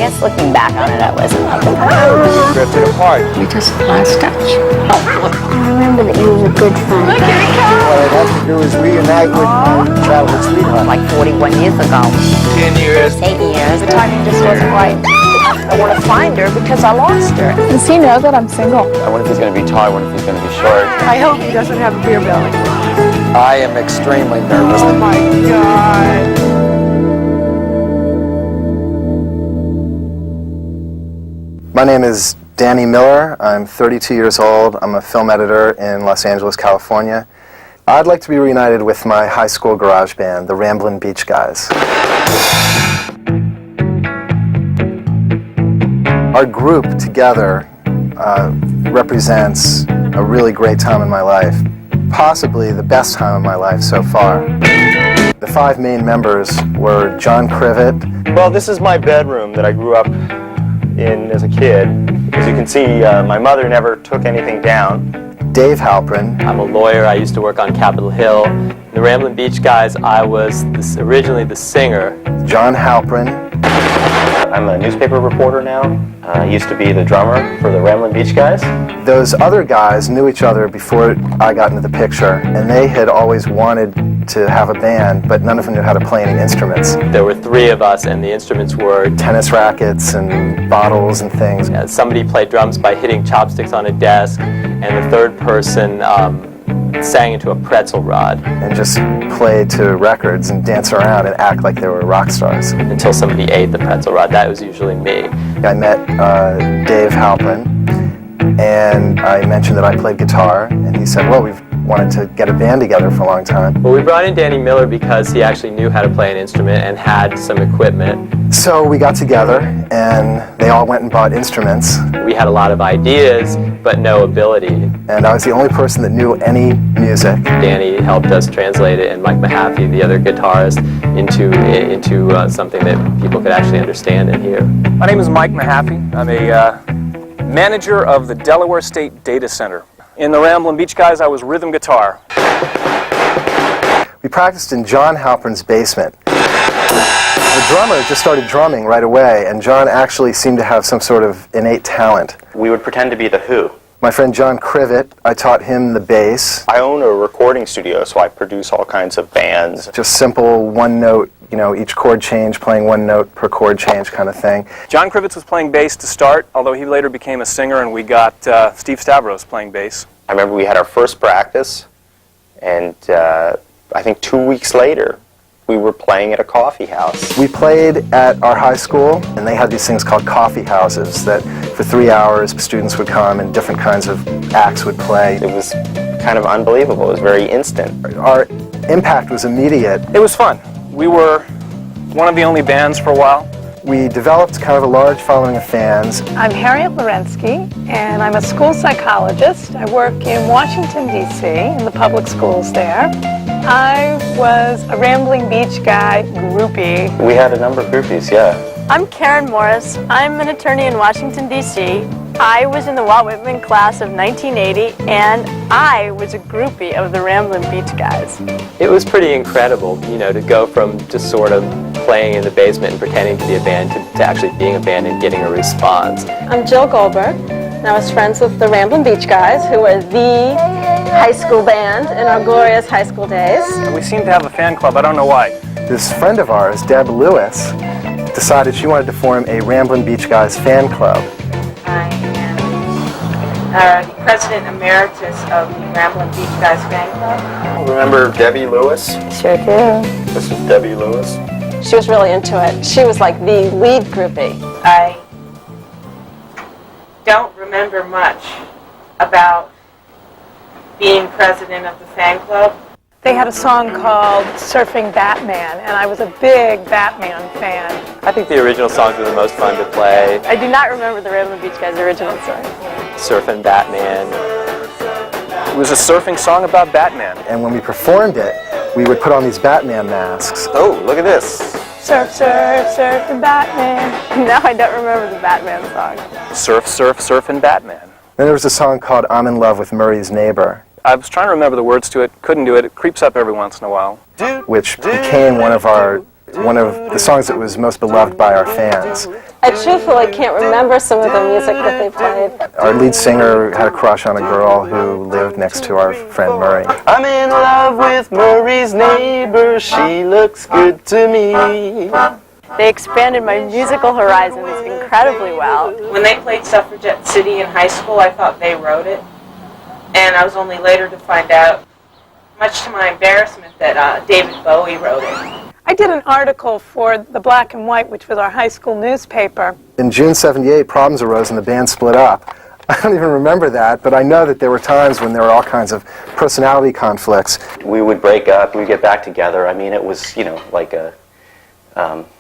guess looking back on it, I wasn't loving it. We drifted apart. We just lost touch. I remember that you was a good friend. What I'd have to do is reunite with my childhood sweetheart. Like 41 years ago. 10 years. 8 years. The timing just wasn't right. I want to find her because I lost her. Does he know that I'm single? I wonder if he's going to be tall, I wonder if he's going to be short. I hope he doesn't have a beer belly. I am extremely nervous. Oh my God. My name is Danny Miller. I'm 32 years old. I'm a film editor in Los Angeles, California. I'd like to be reunited with my high school garage band, the Ramblin' Beach Guys. Our group together represents a really great time in my life, possibly the best time of my life so far. The 5 main members were John Crivet. Well, this is my bedroom that I grew up in as a kid. As you can see, my mother never took anything down. Dave Halprin. I'm a lawyer. I used to work on Capitol Hill. The Ramblin' Beach Guys, I was originally the singer. John Halprin. I'm a newspaper reporter now. I used to be the drummer for the Ramblin' Beach Guys. Those other guys knew each other before I got into the picture, and they had always wanted to have a band, but none of them knew how to play any instruments. There were 3 of us, and the instruments were tennis rackets and bottles and things. Somebody played drums by hitting chopsticks on a desk, and the third person sang into a pretzel rod. And just play to records and dance around and act like they were rock stars. Until somebody ate the pretzel rod. That was usually me. I met Dave Halprin, and I mentioned that I played guitar, and he said, well, we've wanted to get a band together for a long time. Well, we brought in Danny Miller because he actually knew how to play an instrument and had some equipment. So we got together, and they all went and bought instruments. We had a lot of ideas, but no ability. And I was the only person that knew any music. Danny helped us translate it, and Mike Mahaffey, the other guitarist, into something that people could actually understand and hear. My name is Mike Mahaffey. I'm a manager of the Delaware State Data Center. In the Ramblin' Beach Guys, I was rhythm guitar. We practiced in John Halprin's basement. The drummer just started drumming right away, and John actually seemed to have some sort of innate talent. We would pretend to be the Who. My friend John Crivet, I taught him the bass. I own a recording studio, so I produce all kinds of bands. Just simple one note, each chord change, playing one note per chord change kind of thing. John Crivets was playing bass to start, although he later became a singer, and we got Steve Stavros playing bass. I remember we had our first practice, and I think 2 weeks later, we were playing at a coffee house. We played at our high school, and they had these things called coffee houses that for 3 hours students would come and different kinds of acts would play. It was kind of unbelievable. It was very instant. Our impact was immediate. It was fun. We were one of the only bands for a while. We developed kind of a large following of fans. I'm Harriet Lorensky, and I'm a school psychologist. I work in Washington, D.C., in the public schools there. I was a Ramblin' Beach Guy groupie. We had a number of groupies, yeah. I'm Karen Morris. I'm an attorney in Washington, D.C. I was in the Walt Whitman class of 1980, and I was a groupie of the Ramblin' Beach Guys. It was pretty incredible, to go from just sort of playing in the basement and pretending to be a band to actually being a band and getting a response. I'm Jill Goldberg, and I was friends with the Ramblin' Beach Guys, who were the high school band in our glorious high school days. We seem to have a fan club. I don't know why. This friend of ours, Deb Lewis, decided she wanted to form a Ramblin' Beach Guys fan club. I am President Emeritus of the Ramblin' Beach Guys fan club. Remember Debbie Lewis? Sure do. This is Debbie Lewis. She was really into it. She was like the lead groupie. I don't remember much about being president of the fan club. They had a song called Surfing Batman, and I was a big Batman fan. I think the original songs were the most fun to play. I do not remember the Ramblin' Beach Guys' original song. Surfing Batman. It was a surfing song about Batman. And when we performed it, we would put on these Batman masks. Oh, look at this. Surf, surf, surfing Batman. Now I don't remember the Batman song. Surf, surf, surfing Batman. Then there was a song called I'm in Love with Murray's Neighbor. I was trying to remember the words to it, couldn't do it. It creeps up every once in a while. Which became one of our one of the songs that was most beloved by our fans. I truthfully can't remember some of the music that they played. Our lead singer had a crush on a girl who lived next to our friend Murray. I'm in love with Murray's neighbor, she looks good to me. They expanded my musical horizons incredibly well. When they played Suffragette City in high school, I thought they wrote it. And I was only later to find out, much to my embarrassment, that David Bowie wrote it. I did an article for the Black and White, which was our high school newspaper. In June '78, problems arose and the band split up. I don't even remember that, but I know that there were times when there were all kinds of personality conflicts. We would break up, we'd get back together. I mean, it was, you know, like a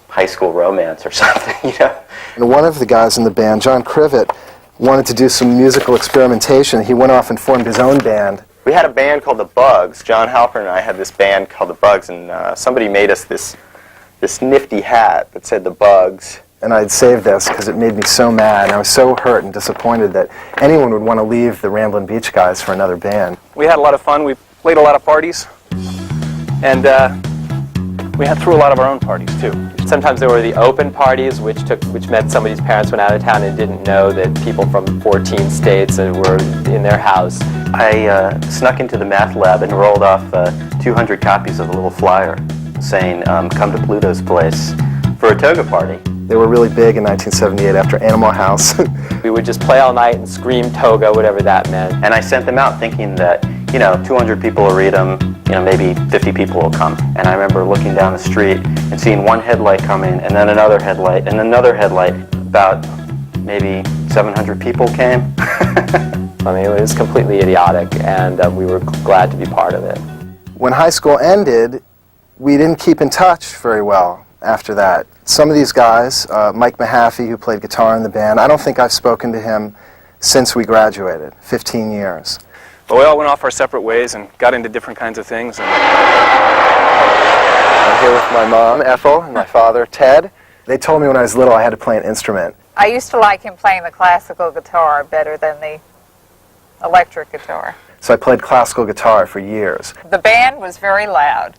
high school romance or something, you know. And one of the guys in the band, John Crivet, wanted to do some musical experimentation. He went off and formed his own band. We had a band called the Bugs. John Halpern and I had this band called the Bugs, and somebody made us this nifty hat that said the Bugs. And I'd saved this because it made me so mad, and I was so hurt and disappointed that anyone would want to leave the Ramblin' Beach Guys for another band. We had a lot of fun. We played a lot of parties, and we threw a lot of our own parties too. Sometimes there were the open parties, which meant somebody's parents went out of town and didn't know that people from 14 states were in their house. I snuck into the math lab and rolled off 200 copies of a little flyer saying, come to Pluto's place for a toga party. They were really big in 1978 after Animal House. We would just play all night and scream toga, whatever that meant. And I sent them out thinking that, you know, 200 people will read them, you know, maybe 50 people will come. And I remember looking down the street and seeing one headlight come in, and then another headlight, and another headlight. About maybe 700 people came. I mean, it was completely idiotic, and we were glad to be part of it. When high school ended, we didn't keep in touch very well after that. Some of these guys, Mike Mahaffey, who played guitar in the band, I don't think I've spoken to him since we graduated, 15 years. But we all went off our separate ways and got into different kinds of things. I'm here with my mom, Ethel, and my father, Ted. They told me when I was little I had to play an instrument. I used to like him playing the classical guitar better than the electric guitar. So I played classical guitar for years. The band was very loud.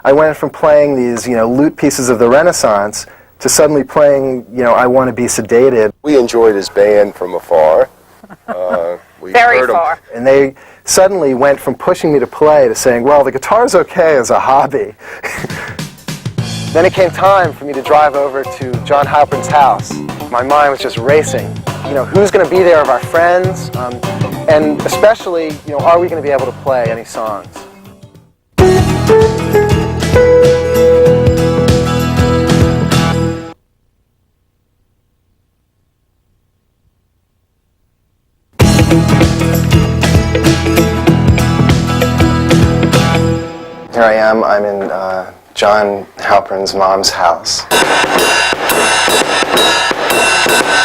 I went from playing these, you know, lute pieces of the Renaissance to suddenly playing, you know, I Want to Be Sedated. We enjoyed his band from afar. We Very heard him. far. And they suddenly went from pushing me to play to saying, well, the guitar's okay as a hobby. Then it came time for me to drive over to John Halpern's house. My mind was just racing. You know, who's going to be there of our friends? And especially, you know, are we going to be able to play any songs? Here I am, I'm in John Halpern's mom's house.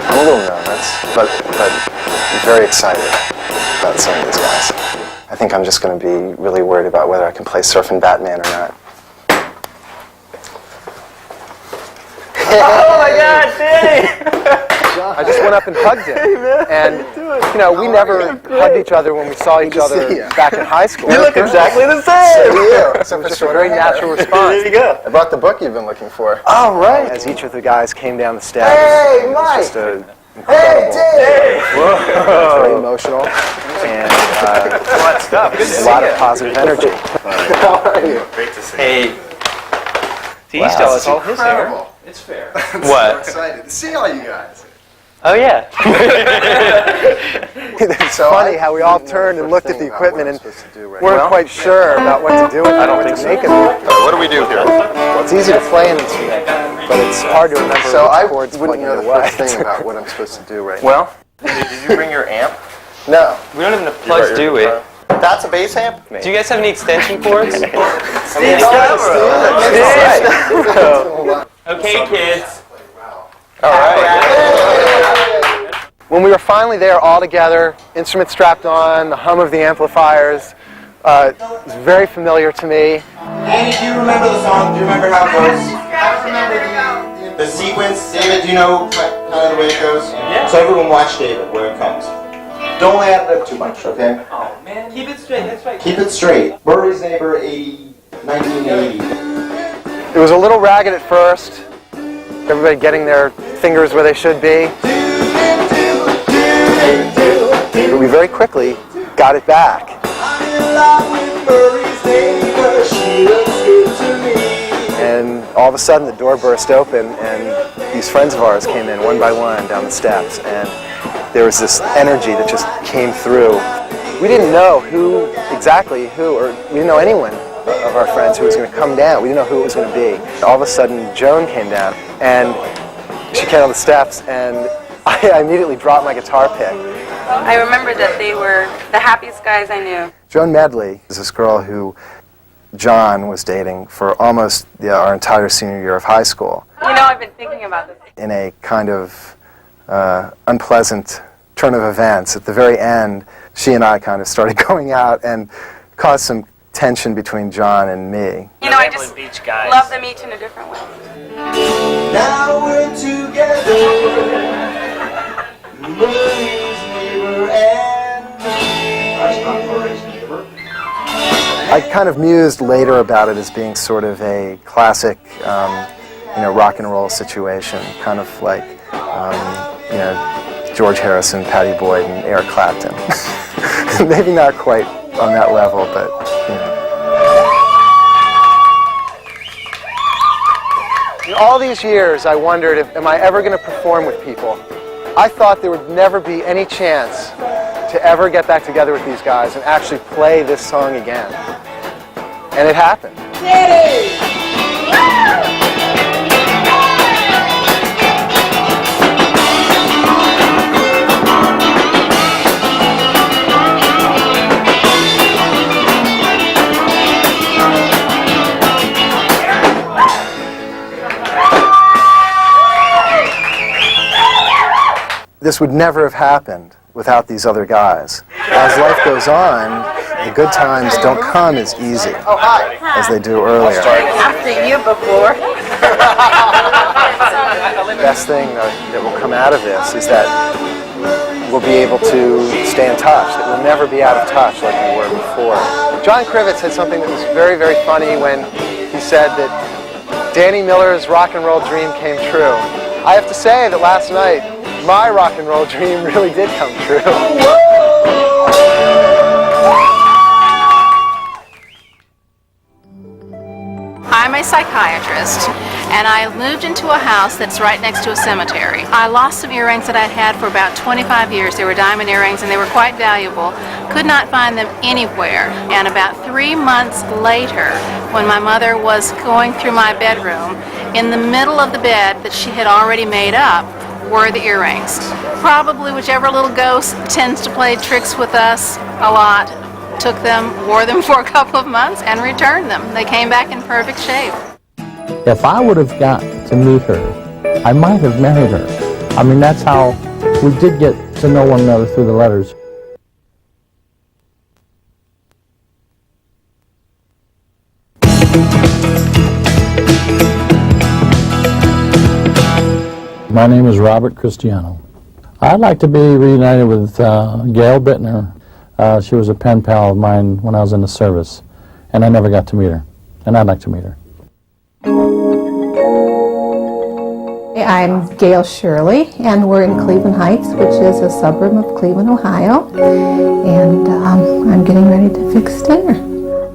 I'm a little nervous, but I'm very excited about seeing these guys. I think I'm just going to be really worried about whether I can play Surfin' Batman or not. Oh my God, Danny! I just went up and hugged him. And, you know, we never hugged each other when we saw each other back in high school. You look exactly the same! So it was just a very natural response. There you go. I brought the book you've been looking for. Oh, right. As each of the guys came down the steps. Hey, it was Mike! just an incredible. Hey, Very emotional. And a lot of positive energy. How are you? Great to see Hey, He's telling us all his hair. It's fair. what? Excited to see all you guys. Oh yeah. It's funny how we all turned and looked at the equipment and weren't quite sure about what to do with it. I don't think so. Make it. What do we do here? Well, it's easy to play an instrument, but it's hard to remember So I which chords wouldn't plug know into the what. first thing about what I'm supposed to do right now. Well, Did you bring your amp? No. We don't have enough plugs, do we? That's a bass amp? Do you guys have any extension cords? Okay, kids. All right. When we were finally there all together, instruments strapped on, the hum of the amplifiers, it was very familiar to me. Andy, do you remember the song? Do you remember how it goes? I remember the sequence. David, do you know kind of the way it goes? Yeah. So everyone watch David, where it comes. Don't add it up too much, okay? Oh man, keep it straight. That's right. Keep it straight. Murray's Neighbor, 1980. It It was a little ragged at first, everybody getting their fingers where they should be. But we very quickly got it back. And all of a sudden the door burst open and these friends of ours came in one by one down the steps, and there was this energy that just came through. We didn't know exactly who, or we didn't know anyone of our friends who was going to come down. We didn't know who it was going to be. All of a sudden Joan came down and she came down the steps, and I immediately dropped my guitar pick. I remember that they were the happiest guys I knew. Joan Medley is this girl who John was dating for almost our entire senior year of high school. You know, I've been thinking about this. In a kind of unpleasant turn of events, at the very end, she and I kind of started going out and caused some tension between John and me. You know, I just love them each in a different way. Now we're together. I kind of mused later about it as being sort of a classic, rock and roll situation, kind of like, George Harrison, Patti Boyd, and Eric Clapton. Maybe not quite on that level, but, In all these years, I wondered, am I ever going to perform with people? I thought there would never be any chance to ever get back together with these guys and actually play this song again. And it happened. This would never have happened without these other guys. As life goes on, the good times don't come as easy as they do earlier. I've seen you before. The best thing that will come out of this is that we'll be able to stay in touch, that we'll never be out of touch like we were before. John Krivitz said something that was very, very funny when he said that Danny Miller's rock and roll dream came true. I have to say that last night, my rock and roll dream really did come true. I'm a psychiatrist, and I moved into a house that's right next to a cemetery. I lost some earrings that I'd had for about 25 years. They were diamond earrings, and they were quite valuable. Could not find them anywhere. And about 3 months later, when my mother was going through my bedroom, in the middle of the bed that she had already made up were the earrings. Probably whichever little ghost tends to play tricks with us a lot took them, wore them for a couple of months, and returned them. They came back in perfect shape. If I would have got to meet her, I might have married her. I mean, that's how we did get to know one another through the letters. My name is Robert Cristiano. I'd like to be reunited with Gail Bittner. She was a pen pal of mine when I was in the service, and I never got to meet her, and I'd like to meet her. I'm Gail Shirley, and we're in Cleveland Heights, which is a suburb of Cleveland, Ohio, and I'm getting ready to fix dinner.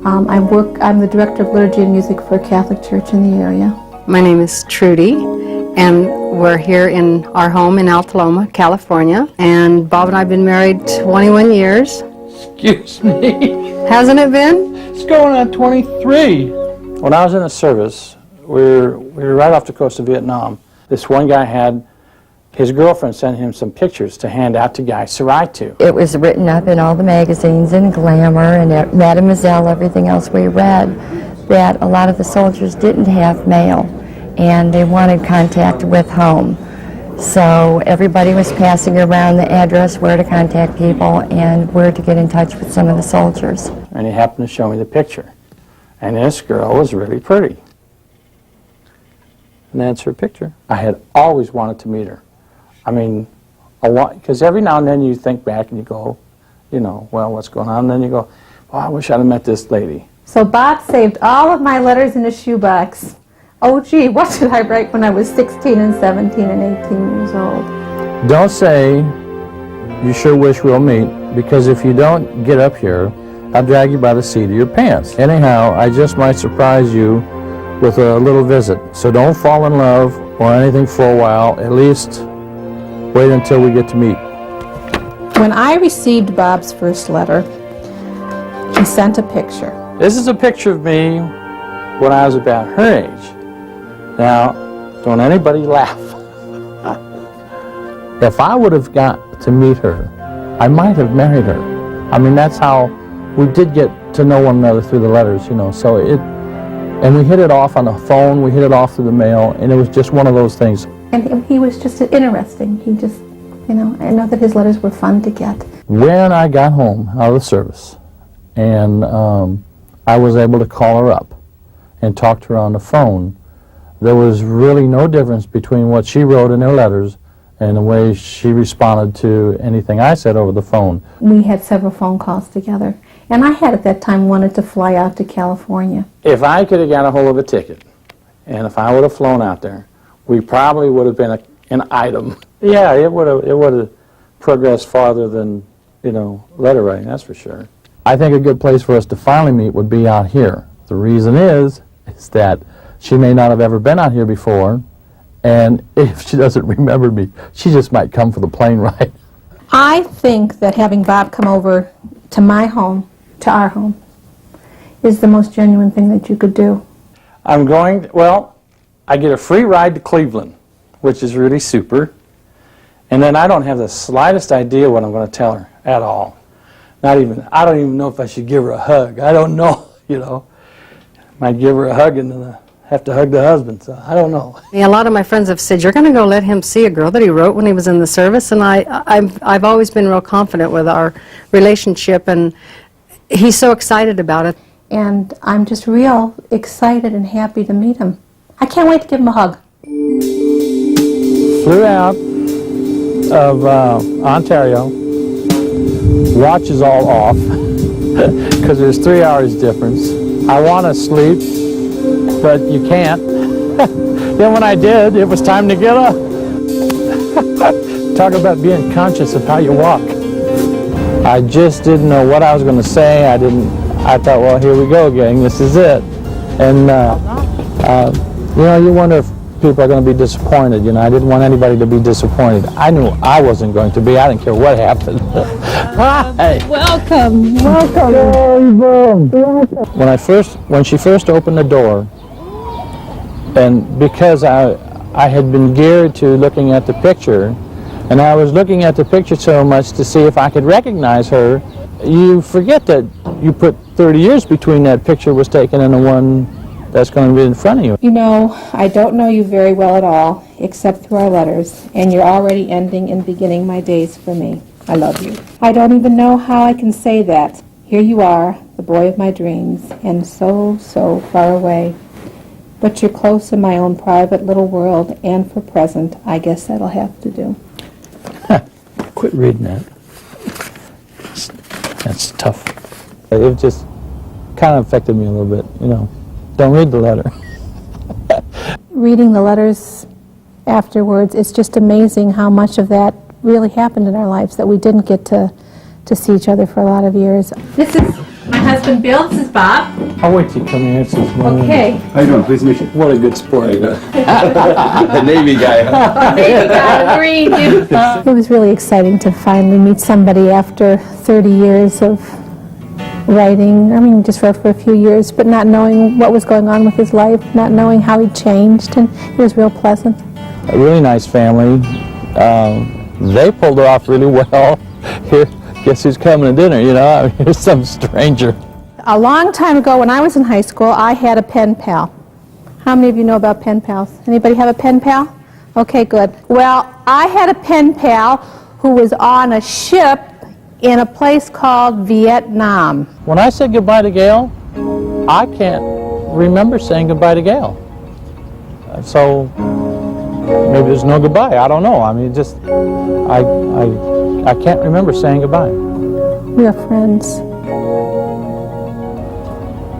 I'm the director of liturgy and music for a Catholic church in the area. My name is Trudy, and we're here in our home in Altaloma, California, and Bob and I have been married 21 years. Excuse me. Hasn't it been? It's going on 23. When I was in the service, we were right off the coast of Vietnam. This one guy had his girlfriend sent him some pictures to hand out to Guy Sarai to. It was written up in all the magazines and Glamour and Mademoiselle, everything else we read, that a lot of the soldiers didn't have mail and they wanted contact with home. So everybody was passing around the address where to contact people and where to get in touch with some of the soldiers. And he happened to show me the picture. And this girl was really pretty. And that's her picture. I had always wanted to meet her. I mean, because every now and then you think back and you go, well, what's going on? And then you go, well, I wish I'd have met this lady. So Bob saved all of my letters in a shoebox. Oh gee, what did I write when I was 16 and 17 and 18 years old? Don't say, you sure wish we'll meet, because if you don't get up here, I'll drag you by the seat of your pants. Anyhow, I just might surprise you with a little visit. So don't fall in love or anything for a while. At least wait until we get to meet. When I received Bob's first letter, he sent a picture. This is a picture of me when I was about her age. Now, don't anybody laugh. If I would have got to meet her, I might have married her. I mean, that's how we did get to know one another through the letters, you know. So and we hit it off on the phone, we hit it off through the mail, and it was just one of those things. And he was just interesting. He just, you know, I know that his letters were fun to get. When I got home out of the service, and I was able to call her up and talk to her on the phone, there was really no difference between what she wrote in her letters and the way she responded to anything I said over the phone. We had several phone calls together, and I had at that time wanted to fly out to California. If I could have got a hold of a ticket, and if I would have flown out there, we probably would have been an item. Yeah, it would have progressed farther than, you know, letter writing, that's for sure. I think a good place for us to finally meet would be out here. The reason is that she may not have ever been out here before, and if she doesn't remember me, she just might come for the plane ride. I think that having Bob come over to my home, to our home, is the most genuine thing that you could do. I'm going, well, I get a free ride to Cleveland, which is really super, and then I don't have the slightest idea what I'm going to tell her at all. I don't even know if I should give her a hug. I don't know, you know. Might give her a hug and then have to hug the husband, so I don't know. Yeah, a lot of my friends have said, you're going to go let him see a girl that he wrote when he was in the service, and I've always been real confident with our relationship, and he's so excited about it. And I'm just real excited and happy to meet him. I can't wait to give him a hug. Flew out of Ontario, watch is all off, because there's 3 hours difference. I want to sleep, but you can't. Then when I did, it was time to get up. Talk about being conscious of how you walk. I just didn't know what I was going to say. I thought, well, here we go, gang. This is it. And you know, you wonder if people are going to be disappointed. You know, I didn't want anybody to be disappointed. I knew I wasn't going to be. I didn't care what happened. Hi. Welcome, welcome. When she first opened the door, and because I had been geared to looking at the picture, and I was looking at the picture so much to see if I could recognize her, you forget that you put 30 years between that picture was taken and the one that's going to be in front of you. You know, I don't know you very well at all, except through our letters, and you're already ending and beginning my days for me. I love you. I don't even know how I can say that. Here you are, the boy of my dreams, and so, so far away. But you're close in my own private little world, and for present, I guess that'll have to do. Quit reading that. That's tough. It just kind of affected me a little bit, you know. Don't read the letter. Reading the letters afterwards, it's just amazing how much of that really happened in our lives, that we didn't get to see each other for a lot of years. This is my husband Bill, this is Bob. I'll wait till you come here and see Okay. How you doing? Please meet you. What a good sport. The Navy guy. Navy guy, agreed. It was really exciting to finally meet somebody after 30 years of writing. I mean, just wrote for a few years, but not knowing what was going on with his life, not knowing how he'd changed, and it was real pleasant. A really nice family. They pulled it off really well. Here, guess who's coming to dinner, you know? I mean, here's some stranger. A long time ago, when I was in high school, I had a pen pal. How many of you know about pen pals? Anybody have a pen pal? Okay, good. Well, I had a pen pal who was on a ship in a place called Vietnam. When I said goodbye to Gail, I can't remember saying goodbye to Gail. So maybe there's no goodbye. I don't know. I mean, just I can't remember saying goodbye. We are friends.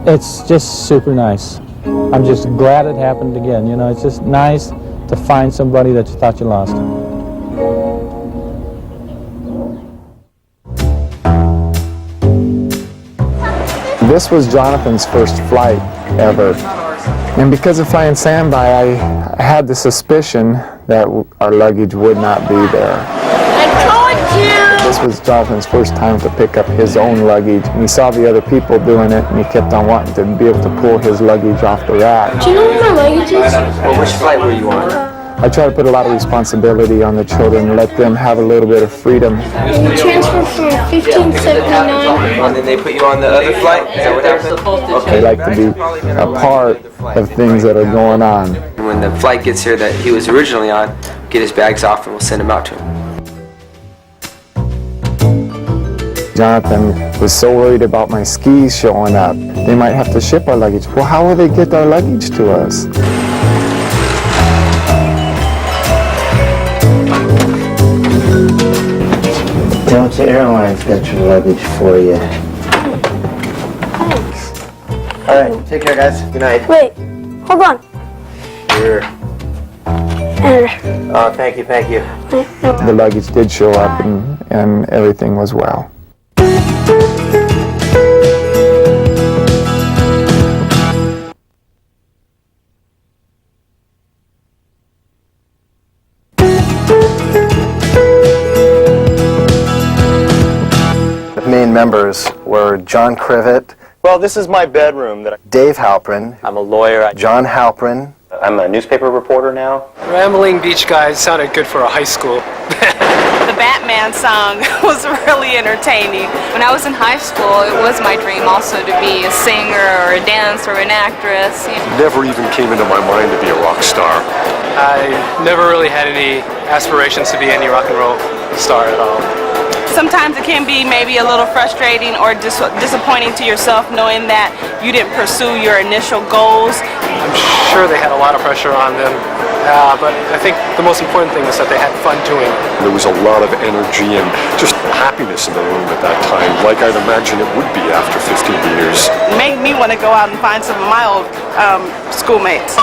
It's just super nice. I'm just glad it happened again. You know, it's just nice to find somebody that you thought you lost. This was Jonathan's first flight ever. And because of flying standby, I had the suspicion that our luggage would not be there. This was Jonathan's first time to pick up his own luggage, and he saw the other people doing it, and he kept on wanting to be able to pull his luggage off the rack. Do you know where my luggage is? Well, which flight were you on? I try to put a lot of responsibility on the children and let them have a little bit of freedom. We transferred from 1579. And then they put you on the other flight? Is that what happened? They like to be a part of things that are going on. When the flight gets here that he was originally on, get his bags off and we'll send him out to him. Jonathan was so worried about my skis showing up. They might have to ship our luggage. Well, how will they get our luggage to us? Delta Airlines got your luggage for you. Thanks. All right, take care, guys. Good night. Wait, hold on. Here. Oh, thank you, thank you. The luggage did show up and everything was well. The main members were John Crivet. Well, this is my bedroom. Dave Halprin. I'm a lawyer. John Halprin. I'm a newspaper reporter now. Rambling Beach Guys sounded good for a high school. The Batman song was really entertaining. When I was in high school, it was my dream also to be a singer or a dancer or an actress. Never even came into my mind to be a rock star. I never really had any aspirations to be any rock and roll star at all. Sometimes it can be maybe a little frustrating or disappointing to yourself knowing that you didn't pursue your initial goals. I'm sure they had a lot of pressure on them, but I think the most important thing was that they had fun doing it. There was a lot of energy and just happiness in the room at that time, like I'd imagine it would be after 15 years. It made me want to go out and find some of my old schoolmates.